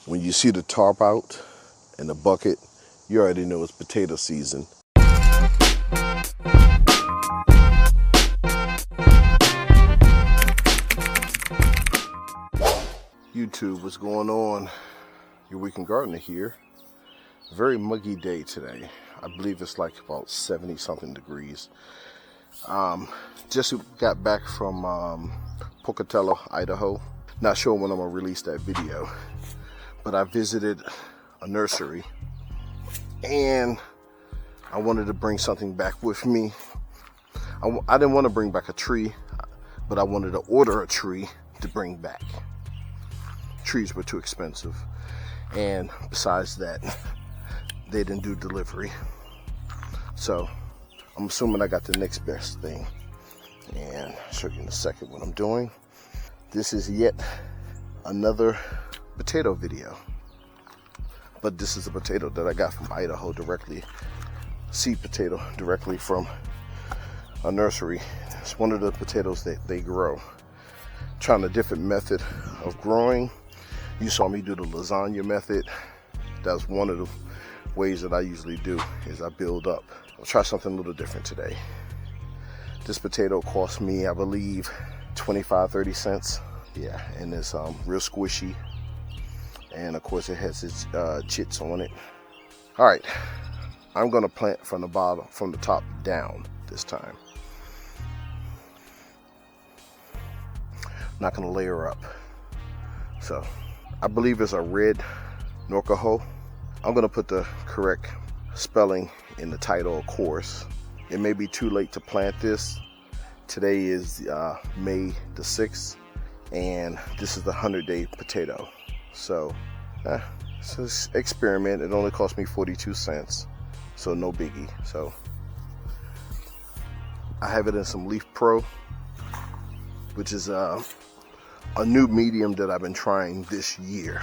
When you see the tarp out and the bucket, you already know it's potato season. YouTube, what's going on? Your Weekend Gardener here. Very muggy day today. I believe it's like about 70 something degrees. Just got back from Pocatello, Idaho. Not sure when I'm gonna release that video, but I visited a nursery and I wanted to bring something back with me. I didn't want to bring back a tree, but I wanted to order a tree to bring back. Trees were too expensive, and besides that, they didn't do delivery. So I'm assuming I got the next best thing, and I'll show you in a second what I'm doing. This is yet another potato video, but this is a potato that I got from Idaho directly, seed potato directly from a nursery. It's one of the potatoes that they grow. Trying a different method of growing. You saw me do the lasagna method. That's one of the ways that I usually do, is I build up. I'll try something a little different today. This potato cost me, I believe, 25-30 cents. Yeah, and it's real squishy, and of course it has its chits on it. All right, I'm gonna plant from the top down this time. Not gonna layer up. So I believe it's a red Norcaho. I'm gonna put the correct spelling in the title, of course. It may be too late to plant this. Today is May the 6th, and this is the 100-day potato. So it's an experiment. It only cost me 42 cents, so no biggie. So I have it in some Leaf Pro, which is a new medium that I've been trying this year,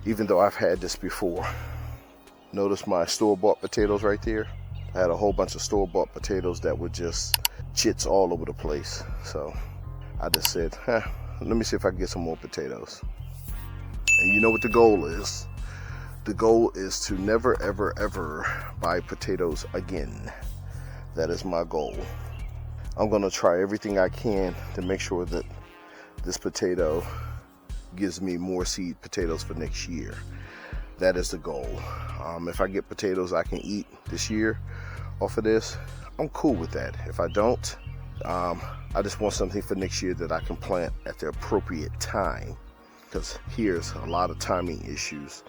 even though I've had this before. Notice my store-bought potatoes right there. I had a whole bunch of store-bought potatoes that were just chits all over the place. So I just said, let me see if I can get some more potatoes. And you know what the goal is? The goal is to never, ever, ever buy potatoes again. That is my goal. I'm gonna try everything I can to make sure that this potato gives me more seed potatoes for next year. That is the goal. If I get potatoes I can eat this year off of this, I'm cool with that. If I don't, I just want something for next year that I can plant at the appropriate time, because here's a lot of timing issues.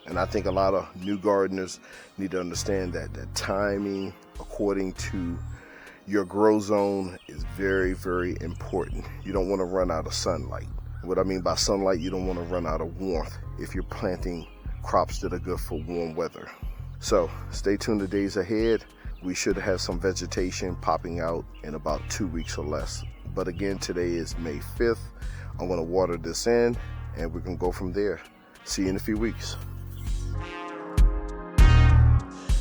And I think a lot of new gardeners need to understand that the timing according to your grow zone is very, very important. You don't want to run out of sunlight. What I mean by sunlight, you don't want to run out of warmth if you're planting crops that are good for warm weather. So stay tuned the days ahead. We should have some vegetation popping out in about 2 weeks or less. But again, today is May 5th. I'm going to water this in, and we're going to go from there. See you in a few weeks.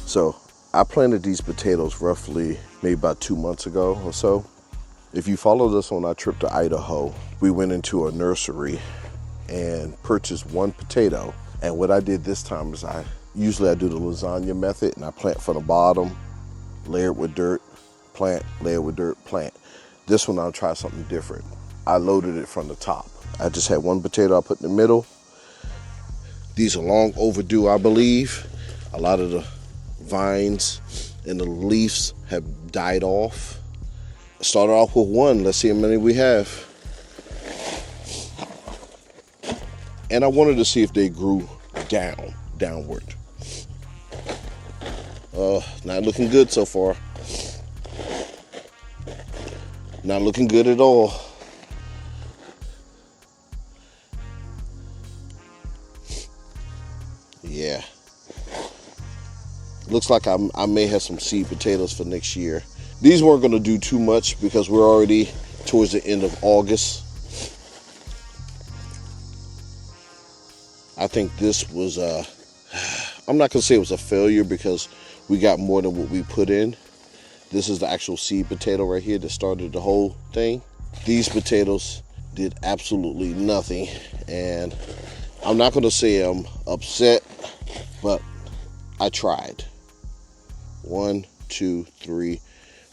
So I planted these potatoes roughly maybe about 2 months ago or so. If you followed us on our trip to Idaho, we went into a nursery and purchased one potato. And what I did this time is usually I do the lasagna method, and I plant from the bottom, layer it with dirt, plant, layer it with dirt, plant. This one I'll try something different. I loaded it from the top. I just had one potato I put in the middle. These are long overdue, I believe. A lot of the vines and the leaves have died off. I started off with one. Let's see how many we have. And I wanted to see if they grew downward. Not looking good so far. Not looking good at all. Yeah. Looks like I may have some seed potatoes for next year. These weren't going to do too much because we're already towards the end of August. I think this was I'm not going to say it was a failure because we got more than what we put in. This is the actual seed potato right here that started the whole thing. These potatoes did absolutely nothing, and I'm not going to say I'm upset, but I tried. 1, 2, 3,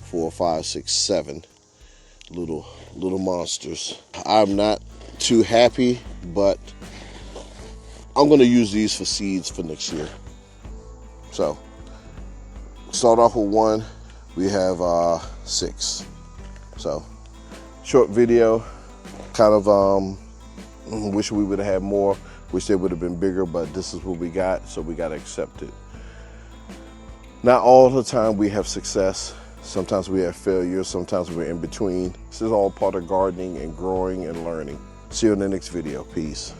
4, 5, 6, 7 little monsters. I'm not too happy, but I'm going to use these for seeds for next year. So start off with 1. We have 6. So short video. Kind of wish we would have had more. Wish they would have been bigger, but this is what we got, so we got to accept it. Not all the time we have success. Sometimes we have failure. Sometimes we're in between. This is all part of gardening and growing and learning. See you in the next video. Peace.